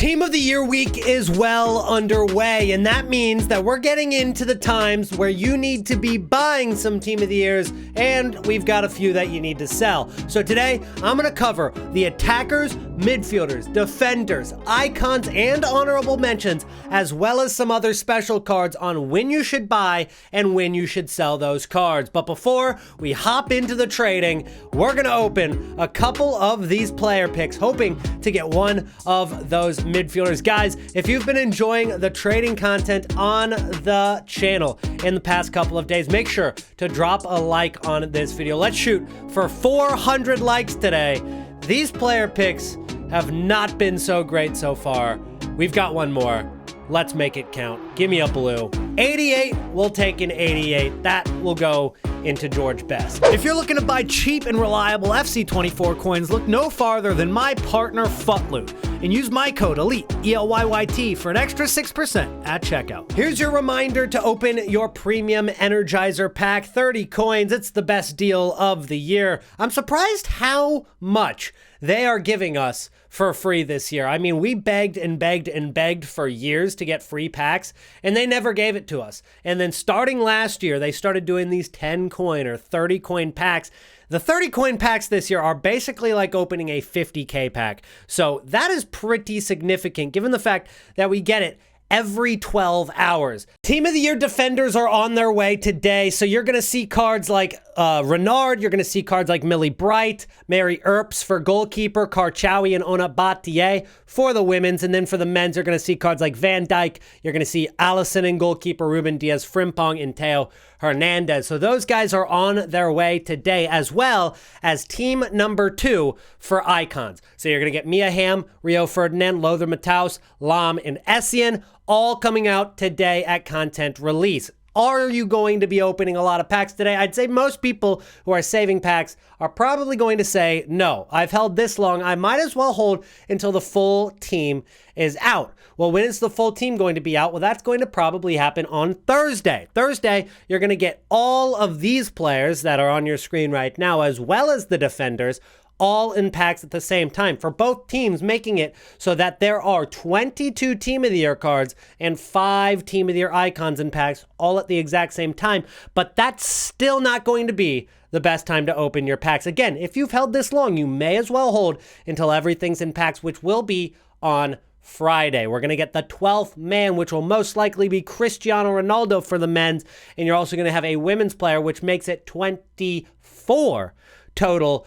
Team of the Year week is well underway, and that means that we're getting into the times where you need to be buying some Team of the Years, and we've got a few that you need to sell. So today, I'm going to cover the attackers, midfielders, defenders, icons, and honorable mentions, as well as some other special cards on when you should buy and when you should sell those cards. But before we hop into the trading, we're going to open a couple of these player picks, hoping to get one of those midfielders. Guys, if you've been enjoying the trading content on the channel in the past couple of days, make sure to drop a like on this video. Let's shoot for 400 likes today. These player picks have not been so great so far. We've got one more. Let's make it count. Give me a blue. 88, we'll take an 88. That will go into George Best. If you're looking to buy cheap and reliable FC24 coins, look no farther than my partner FUTLOOT and use my code ELITE, ELYYT, for an extra 6% at checkout. Here's your reminder to open your premium Energizer pack. 30 coins, it's the best deal of the year. I'm surprised how much they are giving us for free this year. I mean, we begged and begged and begged for years to get free packs, and they never gave it to us. And then starting last year, they started doing these 10 coin or 30 coin packs. The 30 coin packs this year are basically like opening a 50K pack. So that is pretty significant given the fact that we get it every 12 hours. Team of the Year defenders are on their way today. So you're going to see cards like Renard. You're going to see cards like Millie Bright, Mary Earps for goalkeeper, Karchawi and Ona Batier for the women's. And then for the men's, you're going to see cards like Van Dijk. You're going to see Allison in goalkeeper, Ruben Diaz, Frimpong, and Teo Hernandez. So those guys are on their way today, as well as team number 2 for icons. So you're going to get Mia Hamm, Rio Ferdinand, Lothar Matthaus, Lam, and Essien, all coming out today at content release. Are you going to be opening a lot of packs today? I'd say most people who are saving packs are probably going to say, no, I've held this long. I might as well hold until the full team is out. Well, when is the full team going to be out? Well, that's going to probably happen on Thursday. Thursday, you're going to get all of these players that are on your screen right now, as well as the defenders, all in packs at the same time for both teams, making it so that there are 22 Team of the Year cards and 5 Team of the Year icons in packs all at the exact same time. But that's still not going to be the best time to open your packs. Again, if you've held this long, you may as well hold until everything's in packs, which will be on Friday. We're going to get the 12th man, which will most likely be Cristiano Ronaldo for the men's. And you're also going to have a women's player, which makes it 24 total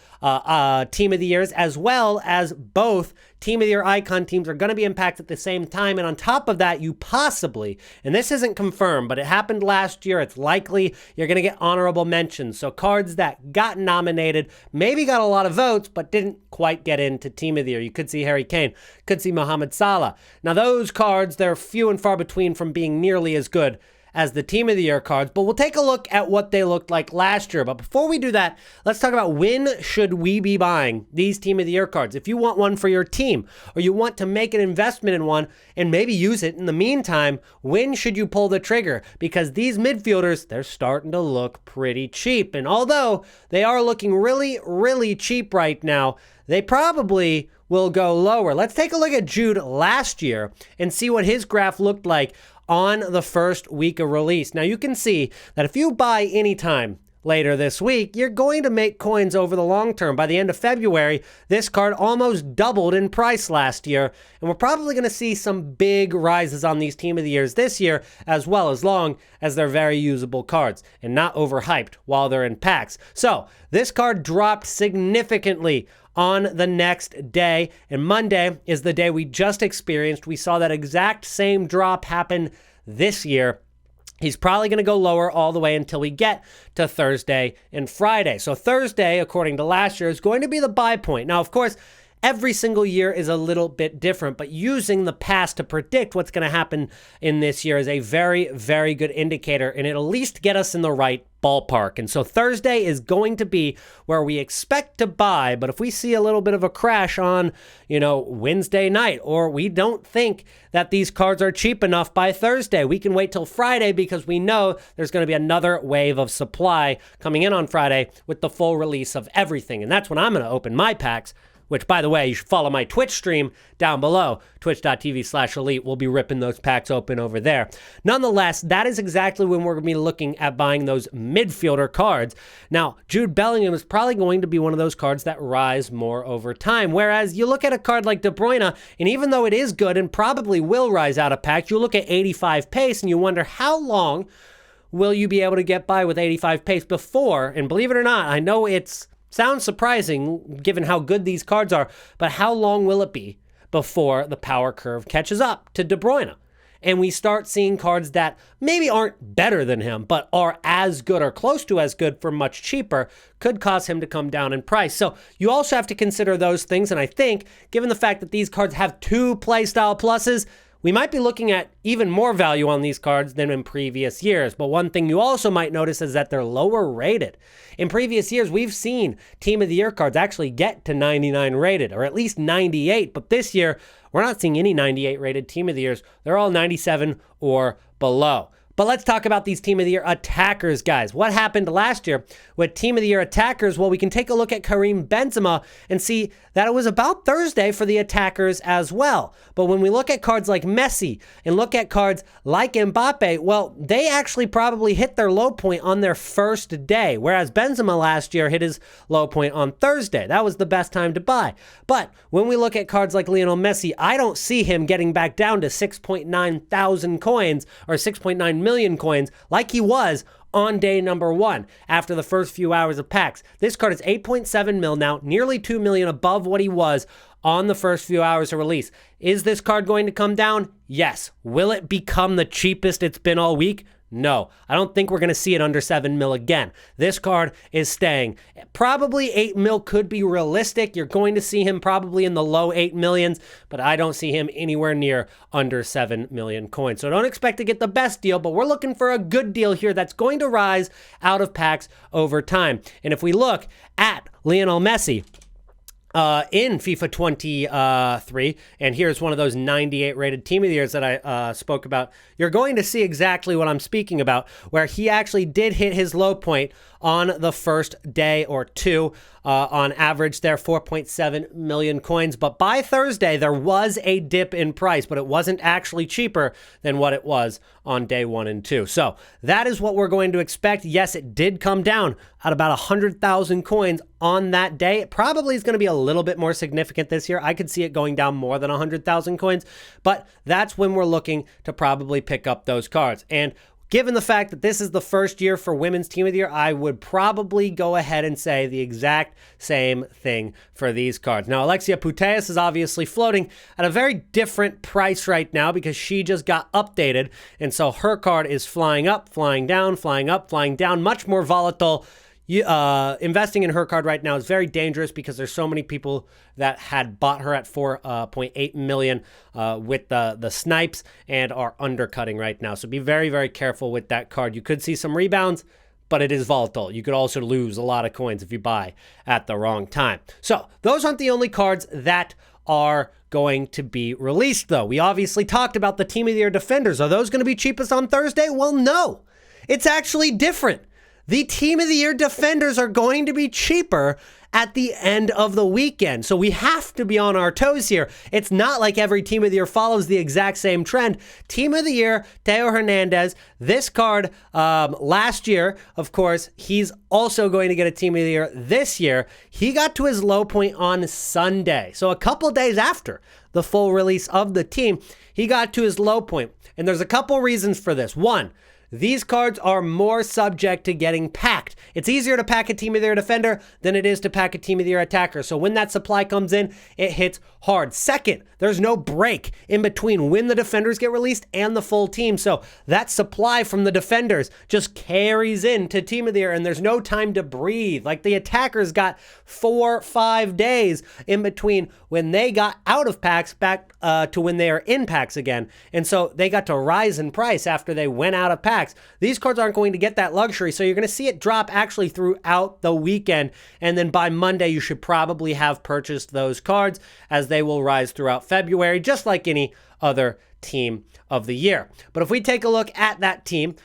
Team of the Years, as well as both Team of the Year icon teams are going to be impacted at the same time. And on top of that, you possibly, and this isn't confirmed, but it happened last year, it's likely you're going to get honorable mentions. So cards that got nominated, maybe got a lot of votes, but didn't quite get into Team of the Year. You could see Harry Kane, could see Mohamed Salah. Now those cards, they're few and far between from being nearly as good as the Team of the Year cards, but we'll take a look at what they looked like last year. But before we do that, let's talk about when should we be buying these Team of the Year cards. If you want one for your team, or you want to make an investment in one and maybe use it in the meantime, when should you pull the trigger? Because these midfielders, they're starting to look pretty cheap. And although they are looking really, really cheap right now, they probably will go lower. Let's take a look at Jude last year and see what his graph looked like on the first week of release. Now you can see that if you buy anytime later this week, you're going to make coins over the long term. By the end of February, this card almost doubled in price last year, and we're probably going to see some big rises on these Team of the Years this year, as well, as long as they're very usable cards and not overhyped while they're in packs. So this card dropped significantly on the next day, and Monday is the day we just experienced. We saw that exact same drop happen this year. He's probably going to go lower all the way until we get to Thursday and Friday. So Thursday, according to last year, is going to be the buy point. Now, of course, every single year is a little bit different, but using the past to predict what's going to happen in this year is a very, very good indicator, and it'll at least get us in the right ballpark. And so Thursday is going to be where we expect to buy, but if we see a little bit of a crash on, Wednesday night, or we don't think that these cards are cheap enough by Thursday, we can wait till Friday, because we know there's going to be another wave of supply coming in on Friday with the full release of everything. And that's when I'm going to open my packs which, by the way, you should follow my Twitch stream down below, twitch.tv/elite. We'll be ripping those packs open over there. Nonetheless, that is exactly when we're going to be looking at buying those midfielder cards. Now, Jude Bellingham is probably going to be one of those cards that rise more over time, whereas you look at a card like De Bruyne, and even though it is good and probably will rise out of packs, you look at 85 pace and you wonder how long will you be able to get by with 85 pace before, and believe it or not, I know it's sounds surprising given how good these cards are, but how long will it be before the power curve catches up to De Bruyne? And we start seeing cards that maybe aren't better than him, but are as good or close to as good for much cheaper, could cause him to come down in price. So you also have to consider those things, and I think, given the fact that these cards have 2 playstyle pluses, we might be looking at even more value on these cards than in previous years. But one thing you also might notice is that they're lower rated. In previous years, we've seen Team of the Year cards actually get to 99 rated, or at least 98. But this year, we're not seeing any 98 rated Team of the Years. They're all 97 or below. But let's talk about these Team of the Year attackers, guys. What happened last year with Team of the Year attackers? Well, we can take a look at Karim Benzema and see that it was about Thursday for the attackers as well. But when we look at cards like Messi and look at cards like Mbappe, well, they actually probably hit their low point on their first day, whereas Benzema last year hit his low point on Thursday. That was the best time to buy. But when we look at cards like Lionel Messi, I don't see him getting back down to 6.9 thousand coins or 6.9 million coins like he was on day number 1 after the first few hours of packs. This card is 8.7 mil now, nearly 2 million above what he was on the first few hours of release. Is this card going to come down? Yes. Will it become the cheapest it's been all week? No, I don't think we're going to see it under 7 mil again. This card is staying. Probably 8 mil could be realistic. You're going to see him probably in the low 8 millions, but I don't see him anywhere near under 7 million coins. So don't expect to get the best deal, but we're looking for a good deal here that's going to rise out of packs over time. And if we look at Lionel Messi, in FIFA 23, and here's one of those 98 rated Team of the Years that I spoke about, you're going to see exactly what I'm speaking about, where he actually did hit his low point on the first day or two. On average, there 4.7 million coins, but by Thursday, there was a dip in price, but it wasn't actually cheaper than what it was on day 1 and 2. So that is what we're going to expect. Yes, it did come down at about 100,000 coins on that day. It probably is going to be a little bit more significant this year. I could see it going down more than 100,000 coins, but that's when we're looking to probably pick up those cards. And given the fact that this is the first year for Women's Team of the Year, I would probably go ahead and say the exact same thing for these cards. Now, Alexia Putellas is obviously floating at a very different price right now because she just got updated, and so her card is flying up, flying down, flying up, flying down, much more volatile. Investing in her card right now is very dangerous because there's so many people that had bought her at 4.8 million with the snipes and are undercutting right now. So be very, very careful with that card. You could see some rebounds, but it is volatile. You could also lose a lot of coins if you buy at the wrong time. So those aren't the only cards that are going to be released, though. We obviously talked about the Team of the Year defenders. Are those going to be cheapest on Thursday? Well, no. It's actually different. The Team of the Year defenders are going to be cheaper at the end of the weekend. So we have to be on our toes here. It's not like every Team of the Year follows the exact same trend. Team of the Year, Theo Hernandez, this card last year, of course, he's also going to get a Team of the Year this year. He got to his low point on Sunday. So a couple days after the full release of the team, he got to his low point. And there's a couple reasons for this. One, these cards are more subject to getting packed. It's easier to pack a Team of the Year defender than it is to pack a Team of the Year attacker. So when that supply comes in, it hits hard. Second, there's no break in between when the defenders get released and the full team. So that supply from the defenders just carries into Team of the Year, and there's no time to breathe. Like the attackers got 4-5 days in between when they got out of packs back to when they are in packs again. And so they got to rise in price after they went out of packs. These cards aren't going to get that luxury, so you're going to see it drop actually throughout the weekend, and then by Monday you should probably have purchased those cards as they will rise throughout February, just like any other Team of the Year. But if we take a look at that team,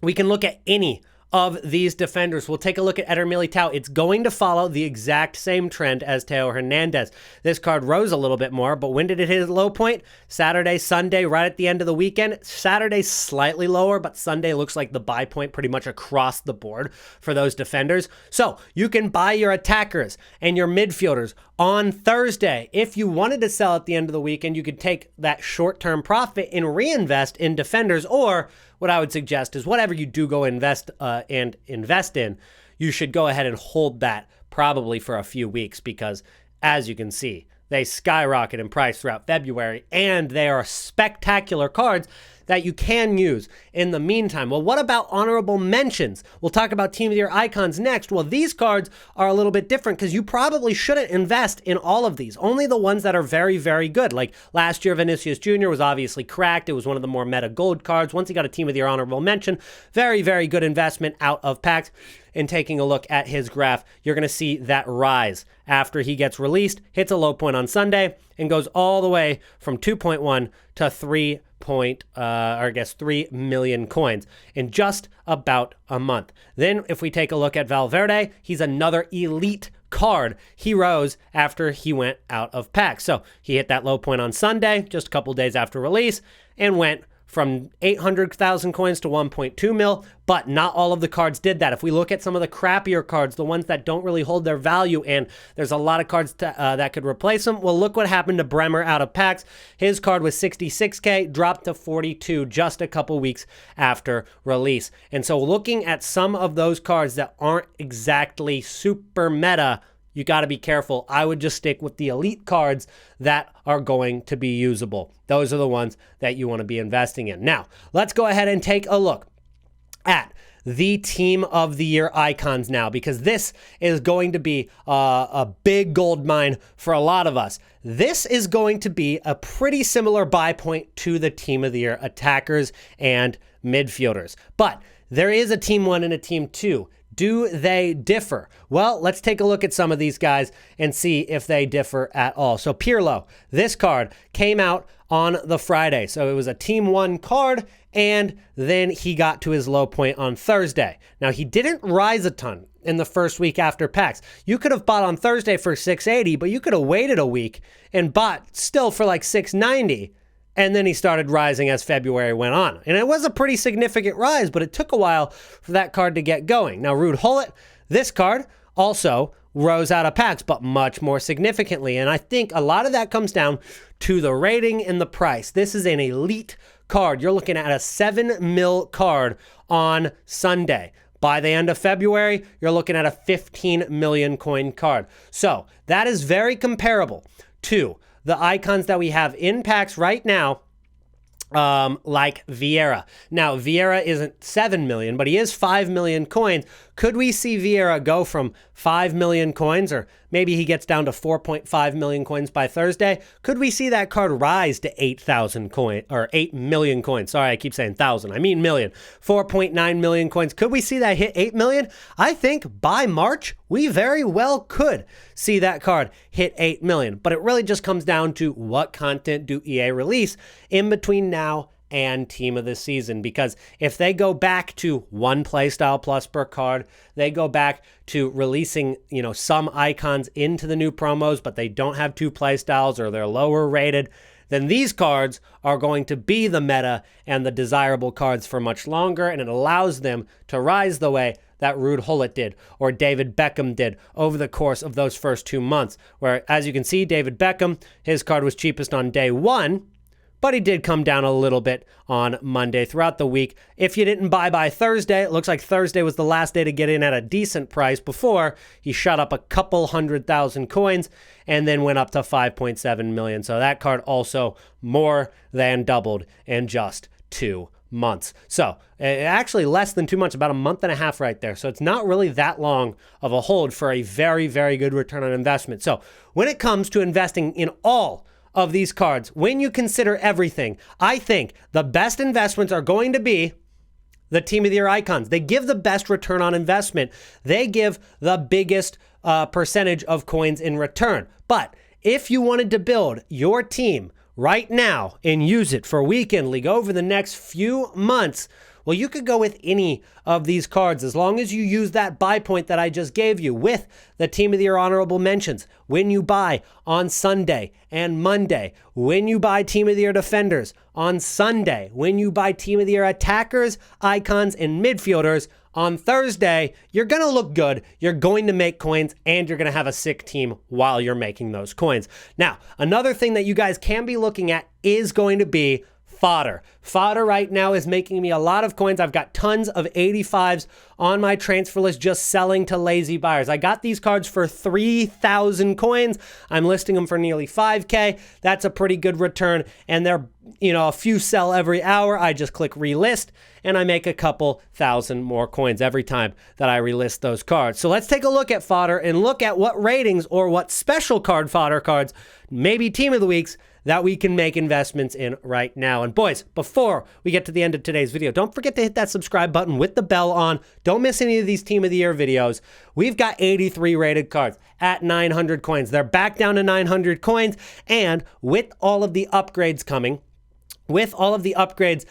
we can look at any of these defenders. We'll take a look at Eder Militao. It's going to follow the exact same trend as Teo Hernandez. This card rose a little bit more, but when did it hit its low point? Saturday, Sunday, right at the end of the weekend. Saturday slightly lower, but Sunday looks like the buy point pretty much across the board for those defenders. So you can buy your attackers and your midfielders on Thursday. If you wanted to sell at the end of the weekend, you could take that short-term profit and reinvest in defenders, or what I would suggest is whatever you do go invest in, you should go ahead and hold that probably for a few weeks, because as you can see, they skyrocket in price throughout February, and they are spectacular cards that you can use in the meantime. Well, what about honorable mentions? We'll talk about Team of the Year icons next. Well, these cards are a little bit different because you probably shouldn't invest in all of these. Only the ones that are very, very good. Like last year, Vinicius Jr. was obviously cracked. It was one of the more meta gold cards. Once he got a Team of the Year honorable mention, very, very good investment out of packs. And taking a look at his graph, you're going to see that rise after he gets released, hits a low point on Sunday, and goes all the way from 2.1 to 3 million coins in just about a month. Then if we take a look at Valverde, he's another elite card. He rose after he went out of packs. So he hit that low point on Sunday, just a couple days after release, and went from 800,000 coins to 1.2 mil, but not all of the cards did that. If we look at some of the crappier cards, the ones that don't really hold their value, and there's a lot of cards that could replace them, well, look what happened to Bremer out of packs. His card was 66K, dropped to 42 just a couple weeks after release. And so looking at some of those cards that aren't exactly super meta, you got to be careful. I would just stick with the elite cards that are going to be usable. Those are the ones that you want to be investing in. Now, let's go ahead and take a look at the Team of the Year icons now, because this is going to be a big gold mine for a lot of us. This is going to be a pretty similar buy point to the Team of the Year attackers and midfielders. But there is a Team 1 and a Team 2. Do they differ? Well, let's take a look at some of these guys and see if they differ at all. So Pirlo, this card came out on the Friday. So it was a Team 1 card, and then he got to his low point on Thursday. Now, he didn't rise a ton in the first week after packs. You could have bought on Thursday for 680, but you could have waited a week and bought still for like 690. And then he started rising as February went on. And it was a pretty significant rise, but it took a while for that card to get going. Now, Ruud Gullit, this card also rose out of packs, but much more significantly. And I think a lot of that comes down to the rating and the price. This is an elite card. You're looking at a 7 mil card on Sunday. By the end of February, you're looking at a 15 million coin card. So that is very comparable to the icons that we have in packs right now, like Vieira. Now, Vieira isn't 7 million, but he is 5 million coins. Could we see Vieira go from 5 million coins, or maybe he gets down to 4.5 million coins by Thursday? Could we see that card rise to 8,000 coin, or 8 million coins? Sorry, I keep saying thousand. I mean million. 4.9 million coins. Could we see that hit 8 million? I think by March, we very well could see that card hit 8 million. But it really just comes down to what content do EA release in between now and Team of the Season, because if they go back to one playstyle plus per card, they go back to releasing, some icons into the new promos, but they don't have 2 playstyles or they're lower rated, then these cards are going to be the meta and the desirable cards for much longer, and it allows them to rise the way that Ruud Gullit did or David Beckham did over the course of those first 2 months, where, as you can see, David Beckham, his card was cheapest on day 1, but he did come down a little bit on Monday throughout the week. If you didn't buy by Thursday, it looks like Thursday was the last day to get in at a decent price before he shot up a couple 100,000 coins and then went up to 5.7 million. So that card also more than doubled in just 2 months. So actually less than 2 months, about a month and a half right there. So it's not really that long of a hold for a very, very good return on investment. So when it comes to investing in all of these cards, when you consider everything, I think the best investments are going to be the Team of the Year icons. They give the best return on investment. They give the biggest percentage of coins in return. But if you wanted to build your team right now and use it for weekend league over the next few months, well, you could go with any of these cards as long as you use that buy point that I just gave you with the Team of the Year honorable mentions. When you buy on Sunday and Monday, when you buy Team of the Year defenders on Sunday, when you buy Team of the Year attackers, icons, and midfielders on Thursday, you're going to look good, you're going to make coins, and you're going to have a sick team while you're making those coins. Now, another thing that you guys can be looking at is going to be Fodder. Fodder right now is making me a lot of coins. I've got tons of 85s on my transfer list just selling to lazy buyers. I got these cards for 3,000 coins. I'm listing them for nearly 5K. That's a pretty good return. And they're, a few sell every hour. I just click relist and I make a couple thousand more coins every time that I relist those cards. So let's take a look at Fodder and look at what ratings or what special card Fodder cards, maybe team of the weeks, that we can make investments in right now. And boys, before we get to the end of today's video, don't forget to hit that subscribe button with the bell on. Don't miss any of these Team of the Year videos. We've got 83 rated cards at 900 coins. They're back down to 900 coins. And with all of the upgrades coming, with all of the upgrades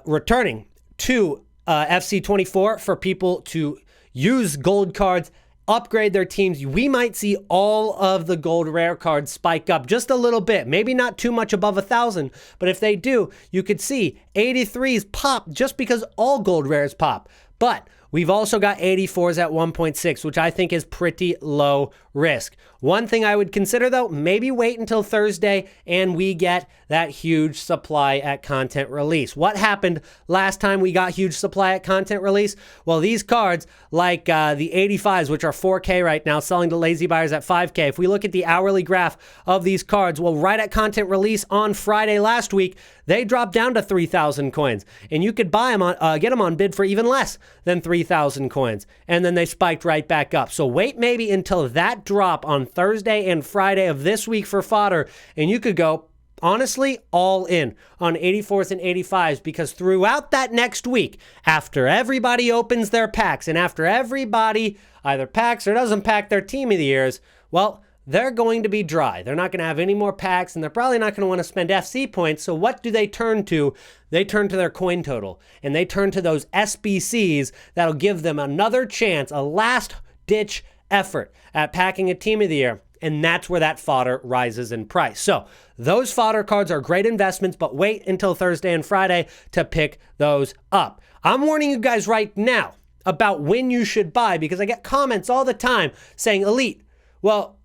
returning to FC24 for people to use gold cards, upgrade their teams, we might see all of the gold rare cards spike up just a little bit, maybe not too much above 1,000, but if they do, you could see 83s pop just because all gold rares pop. But we've also got 84s at 1.6, which I think is pretty low risk. One thing I would consider though, maybe wait until Thursday and we get that huge supply at content release. What happened last time we got huge supply at content release? Well, these cards like the 85s, which are 4K right now, selling to lazy buyers at 5K. If we look at the hourly graph of these cards, well, right at content release on Friday last week, they dropped down to 3,000 coins and you could buy them on, get them on bid for even less than 3,000 coins. And then they spiked right back up. So wait maybe until that drop on Thursday and Friday of this week for Fodder, and you could go honestly all in on 84s and 85s, because throughout that next week, after everybody opens their packs and after everybody either packs or doesn't pack their Team of the Years, well, they're going to be dry. They're not going to have any more packs, and they're probably not going to want to spend FC points. So what do they turn to? They turn to their coin total, and they turn to those SBCs that'll give them another chance, a last-ditch effort at packing a Team of the Year, and that's where that fodder rises in price. So those fodder cards are great investments, but wait until Thursday and Friday to pick those up. I'm warning you guys right now about when you should buy, because I get comments all the time saying, Elite, well,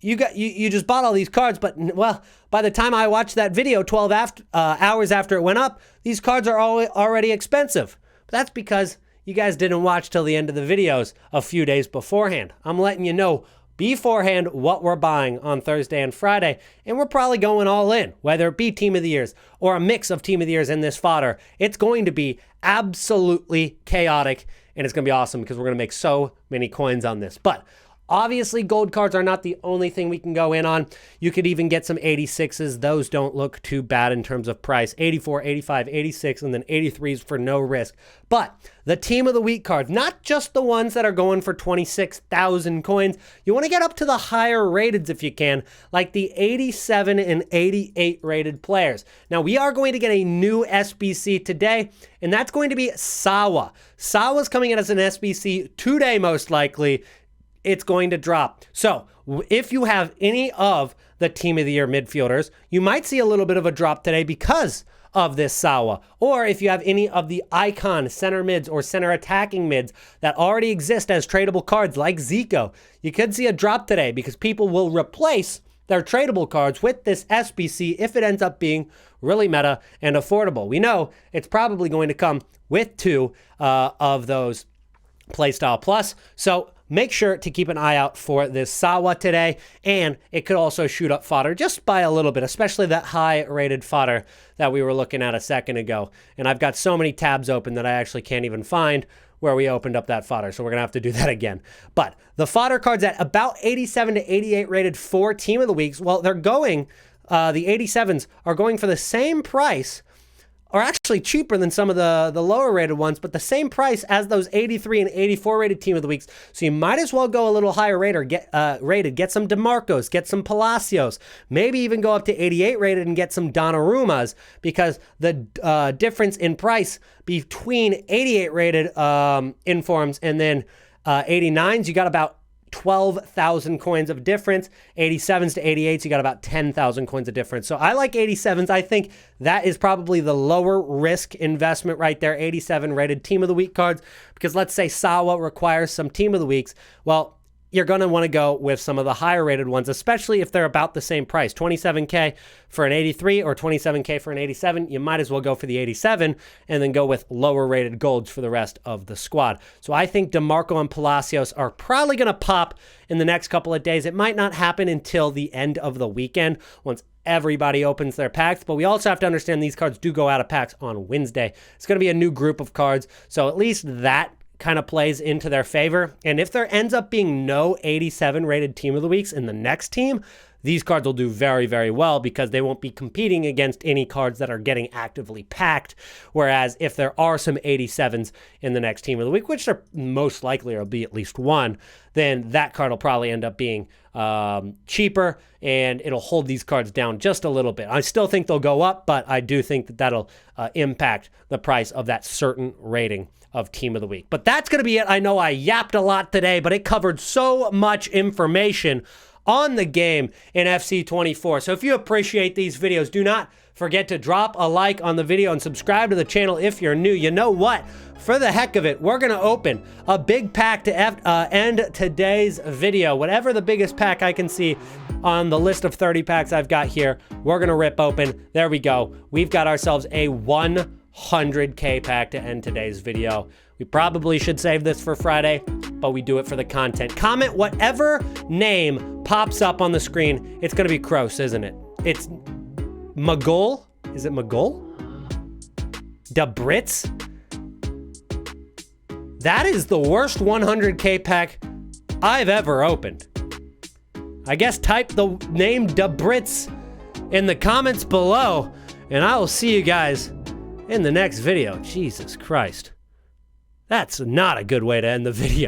you just bought all these cards, but well, by the time I watched that video 12 hours after it went up, these cards are already expensive. But that's because you guys didn't watch till the end of the videos a few days beforehand. I'm letting you know beforehand what we're buying on Thursday and Friday, and we're probably going all in, whether it be Team of the Years or a mix of Team of the Years in this fodder. It's going to be absolutely chaotic, and it's going to be awesome because we're going to make so many coins on this. But obviously, gold cards are not the only thing we can go in on. You could even get some 86s. Those don't look too bad in terms of price. 84, 85, 86, and then 83s for no risk. But the Team of the Week cards, not just the ones that are going for 26,000 coins. You want to get up to the higher rated if you can, like the 87 and 88 rated players. Now, we are going to get a new SBC today, and that's going to be Sawa. Sawa's coming in as an SBC today, most likely. It's going to drop. So if you have any of the Team of the Year midfielders, you might see a little bit of a drop today because of this Sawa. Or if you have any of the icon center mids or center attacking mids that already exist as tradable cards like Zico, you could see a drop today because people will replace their tradable cards with this SBC if it ends up being really meta and affordable. We know it's probably going to come with two of those Playstyle Plus. So make sure to keep an eye out for this Sawa today, and it could also shoot up fodder just by a little bit, especially that high-rated fodder that we were looking at a second ago. And I've got so many tabs open that I actually can't even find where we opened up that fodder, so we're going to have to do that again. But the fodder cards at about 87 to 88 rated for Team of the Weeks, well, they're going, the 87s are going for the same price are actually cheaper than some of the lower rated ones, but the same price as those 83 and 84 rated team of the weeks. So you might as well go a little higher rated, get some DeMarcos, get some Palacios, maybe even go up to 88 rated and get some Donnarumas, because the difference in price between 88 rated informs and then 89s, you got about 12,000 coins of difference. 87s to 88s, you got about 10,000 coins of difference. So I like 87s. I think that is probably the lower risk investment right there. 87 rated team of the week cards, because let's say Sawa requires some team of the weeks. Well, you're going to want to go with some of the higher rated ones, especially if they're about the same price. 27K for an 83 or 27K for an 87. You might as well go for the 87 and then go with lower rated golds for the rest of the squad. So I think DeMarco and Palacios are probably going to pop in the next couple of days. It might not happen until the end of the weekend once everybody opens their packs, but we also have to understand these cards do go out of packs on Wednesday. It's going to be a new group of cards, so at least that kind of plays into their favor. And if there ends up being no 87 rated team of the weeks in the next team, these cards will do very, very well because they won't be competing against any cards that are getting actively packed. Whereas if there are some 87s in the next team of the week, which there most likely will be at least one, then that card will probably end up being cheaper, and it'll hold these cards down just a little bit. I still think they'll go up, but I do think that that'll impact the price of that certain rating of team of the week. But that's going to be it. I know I yapped a lot today, but it covered so much information on the game in FC24. So if you appreciate these videos, do not forget to drop a like on the video and subscribe to the channel if you're new. You know what? For the heck of it, we're going to open a big pack to end today's video. Whatever the biggest pack I can see on the list of 30 packs I've got here, we're going to rip open. There we go. We've got ourselves a 100K pack to end today's video. We probably should save this for Friday, but we do it for the content. Comment whatever name pops up on the screen. It's going to be Kroos, isn't it? It's Magol. Is it Magol? Debritz? That is the worst 100K pack I've ever opened. I guess type the name Debritz in the comments below, and I will see you guys in the next video. Jesus Christ. That's not a good way to end the video.